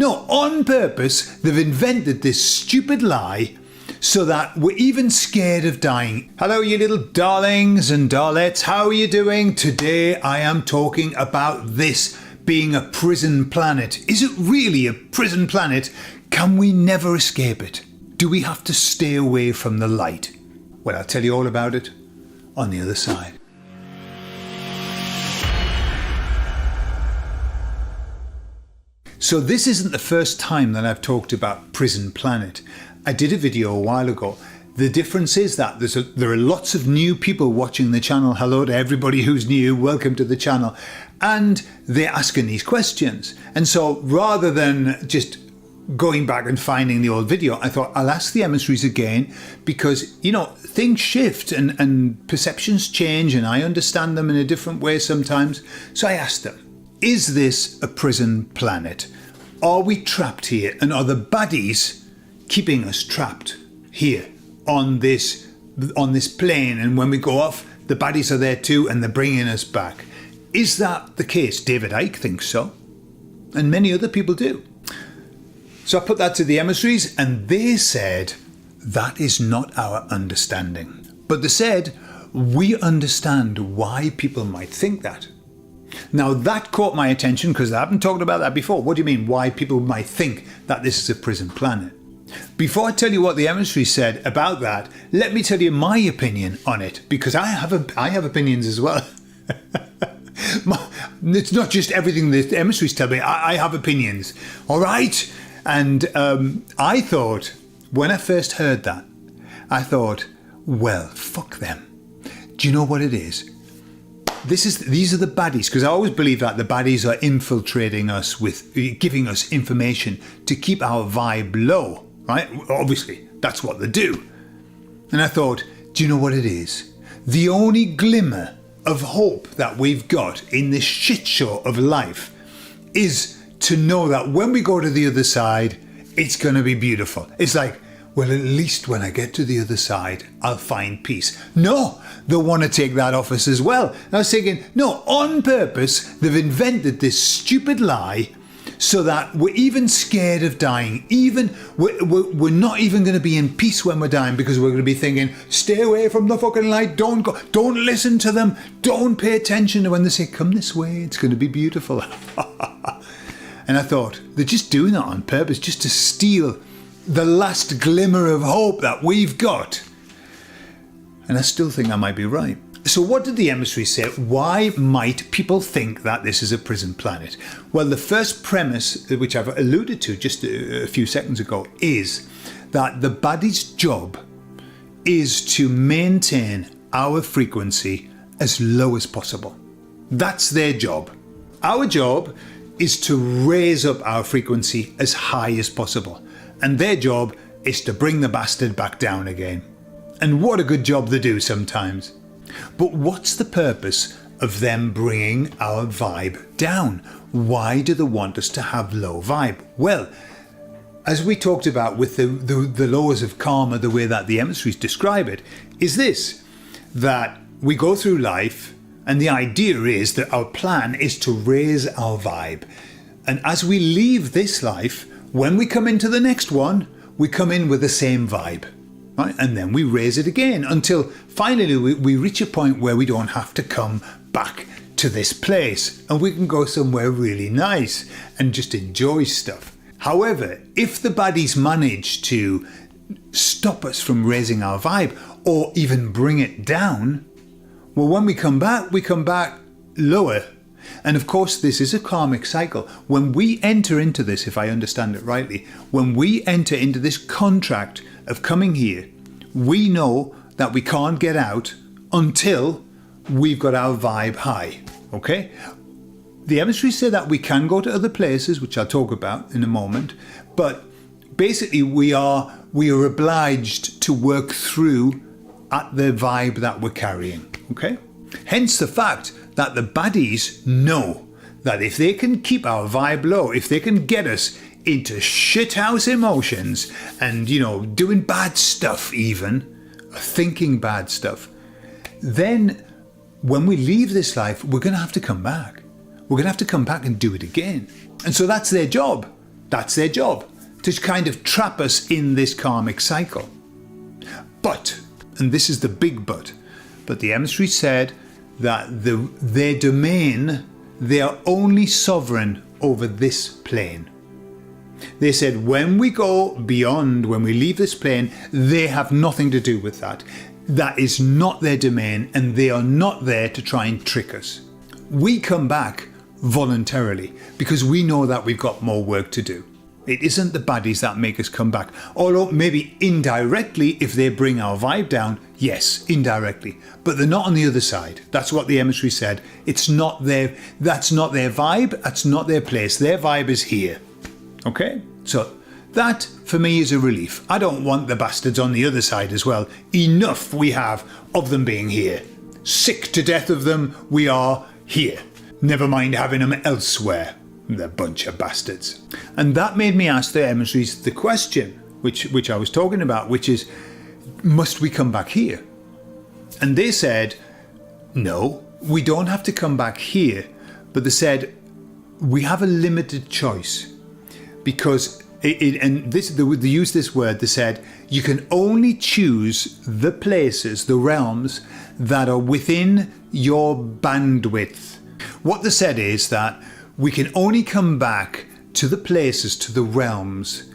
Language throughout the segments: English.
No, on purpose, they've invented this stupid lie so that we're even scared of dying. Hello, you little darlings and darlets. How are you doing? Today I am talking about this being a prison planet. Is it really a prison planet? Can we never escape it? Do we have to stay away from the light? Well, I'll tell you all about it on the other side. So this isn't the first time that I've talked about Prison Planet. I did a video a while ago. The difference is that there are lots of new people watching the channel. Hello to everybody who's new. Welcome to the channel. And they're asking these questions. And so rather than just going back and finding the old video, I thought I'll ask the emissaries again because, you know, things shift and perceptions change and I understand them in a different way sometimes. So I asked them, is this a prison planet? Are we trapped here? And are the baddies keeping us trapped here on this plane? And when we go off, the baddies are there too and they're bringing us back. Is that the case? David Icke thinks so. And many other people do. So I put that to the emissaries and they said, that is not our understanding. But they said, we understand why people might think that. Now that caught my attention because I haven't talked about that before. What do you mean why people might think that this is a prison planet? Before I tell you what the emissary said about that, let me tell you my opinion on it because I have opinions as well. It's not just everything the emissaries tell me. I have opinions. All right. And I thought when I first heard that, I thought, well, fuck them. Do you know what it is? These are the baddies, because I always believe that the baddies are infiltrating us with giving us information to keep our vibe low, right? Obviously, that's what they do. And I thought, do you know what it is? The only glimmer of hope that we've got in this shit show of life is to know that when we go to the other side, it's going to be beautiful. It's like, well, at least when I get to the other side, I'll find peace. No, they want to take that off us as well. And I was thinking, no, on purpose, they've invented this stupid lie so that we're even scared of dying. We're not even going to be in peace when we're dying because we're going to be thinking, stay away from the fucking light. Don't go. Don't listen to them. Don't pay attention to when they say, come this way. It's going to be beautiful. And I thought, they're just doing that on purpose just to steal the last glimmer of hope that we've got. And I still think I might be right. So what did the emissary say? Why might people think that this is a prison planet? Well, the first premise, which I've alluded to just a few seconds ago, is that the baddies' job is to maintain our frequency as low as possible. That's their job. Our job is to raise up our frequency as high as possible. And their job is to bring the bastard back down again. And what a good job they do sometimes. But what's the purpose of them bringing our vibe down? Why do they want us to have low vibe? Well, as we talked about with the laws of karma, the way that the emissaries describe it, is this, that we go through life and the idea is that our plan is to raise our vibe. And as we leave this life, when we come into the next one, we come in with the same vibe, right? And then we raise it again until finally we reach a point where we don't have to come back to this place and we can go somewhere really nice and just enjoy stuff. However, if the baddies manage to stop us from raising our vibe or even bring it down, well, when we come back lower. And of course, this is a karmic cycle. When we enter into this, if I understand it rightly, when we enter into this contract of coming here, we know that we can't get out until we've got our vibe high, okay? The emissaries say that we can go to other places, which I'll talk about in a moment, but basically we are obliged to work through at the vibe that we're carrying, okay? Hence the fact that the baddies know that if they can keep our vibe low, if they can get us into shithouse emotions and, you know, doing bad stuff even, thinking bad stuff, then when we leave this life, we're going to have to come back. We're going to have to come back and do it again. And so that's their job. That's their job, to kind of trap us in this karmic cycle. But, and this is the big but the emissaries said that their domain, they are only sovereign over this plane. They said when we go beyond, when we leave this plane, they have nothing to do with that. That is not their domain, and they are not there to try and trick us. We come back voluntarily because we know that we've got more work to do. It isn't the baddies that make us come back. Although maybe indirectly, if they bring our vibe down, yes, indirectly. But they're not on the other side. That's what the emissary said. That's not their vibe. That's not their place. Their vibe is here. Okay? So that, for me, is a relief. I don't want the bastards on the other side as well. Enough we have of them being here. Sick to death of them, we are here. Never mind having them elsewhere. The bunch of bastards. And that made me ask the emissaries the question, which I was talking about, which is, must we come back here? And they said, no, we don't have to come back here. But they said, we have a limited choice. Because, they used this word, they said, you can only choose the places, the realms, that are within your bandwidth. What they said is that we can only come back to the places, to the realms,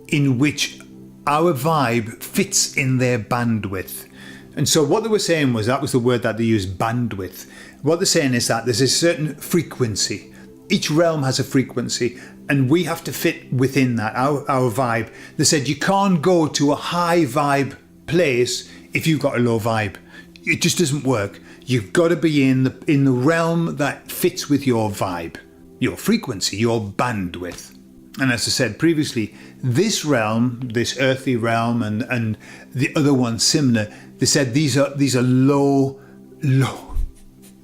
in which our vibe fits in their bandwidth. And so what they were saying was, that was the word that they used, bandwidth. What they're saying is that there's a certain frequency. Each realm has a frequency, and we have to fit within that, our vibe. They said you can't go to a high vibe place if you've got a low vibe. It just doesn't work. You've got to be in the realm that fits with your vibe, your frequency, your bandwidth. And as I said previously, this realm, this earthly realm, and the other one similar, they said these are low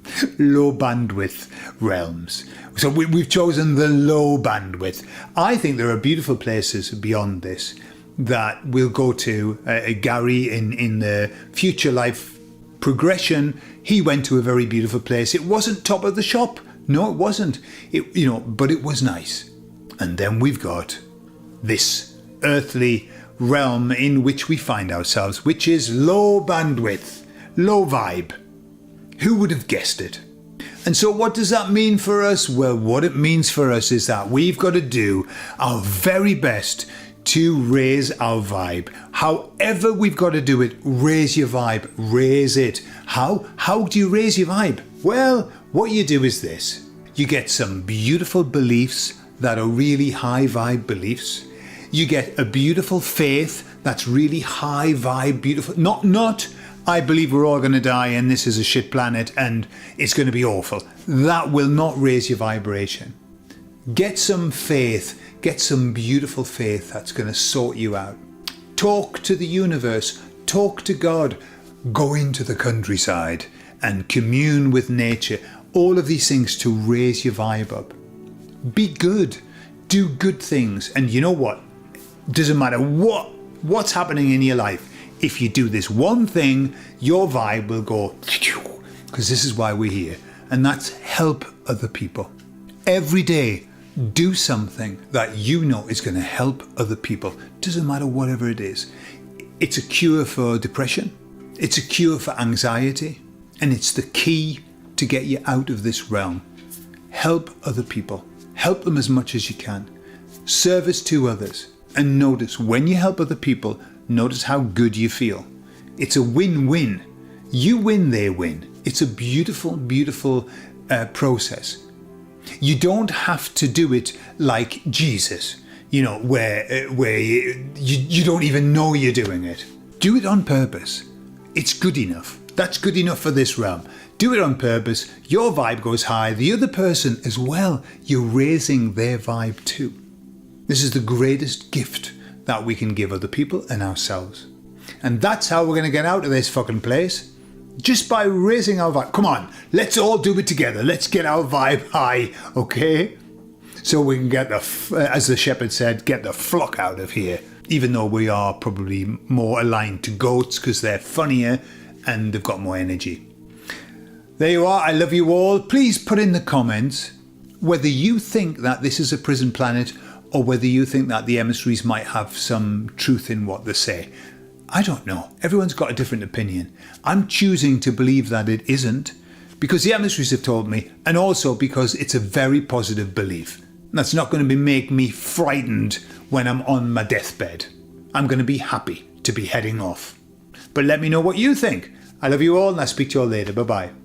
bandwidth realms. So we've chosen the low bandwidth. I think there are beautiful places beyond this that we'll go to. Gary in the future life progression, he went to a very beautiful place. It wasn't top of the shop. No, it wasn't. But it was nice. And then we've got this earthly realm in which we find ourselves, which is low bandwidth, low vibe. Who would have guessed it? And so what does that mean for us? Well, what it means for us is that we've got to do our very best to raise our vibe. However we've got to do it, raise your vibe, raise it. How do you raise your vibe? Well, what you do is this. You get some beautiful beliefs that are really high vibe beliefs. You get a beautiful faith that's really high vibe, beautiful. Not, I believe we're all going to die and this is a shit planet and it's going to be awful. That will not raise your vibration. Get some faith. Get some beautiful faith that's going to sort you out. Talk to the universe. Talk to God. Go into the countryside and commune with nature. All of these things to raise your vibe up. Be good. Do good things. And you know what? Doesn't matter what's happening in your life. If you do this one thing, your vibe will go, because this is why we're here. And that's help other people. Every day, do something that you know is going to help other people. Doesn't matter whatever it is. It's a cure for depression. It's a cure for anxiety. And it's the key to get you out of this realm. Help other people. Help them as much as you can. Service to others. And notice when you help other people, notice how good you feel. It's a win-win. You win, they win. It's a beautiful, beautiful process. You don't have to do it like Jesus, where you don't even know you're doing it. Do it on purpose. It's good enough. That's good enough for this realm. Do it on purpose. Your vibe goes high. The other person as well, you're raising their vibe too. This is the greatest gift that we can give other people and ourselves. And that's how we're going to get out of this fucking place. Just by raising our vibe. Come on, let's all do it together. Let's get our vibe high, okay? So we can get as the shepherd said, get the flock out of here. Even though we are probably more aligned to goats because they're funnier and they've got more energy. There you are. I love you all. Please put in the comments whether you think that this is a prison planet or whether you think that the emissaries might have some truth in what they say. I don't know. Everyone's got a different opinion. I'm choosing to believe that it isn't because the emissaries have told me, and also because it's a very positive belief. And that's not going to make me frightened when I'm on my deathbed. I'm going to be happy to be heading off. But let me know what you think. I love you all and I'll speak to you all later. Bye-bye.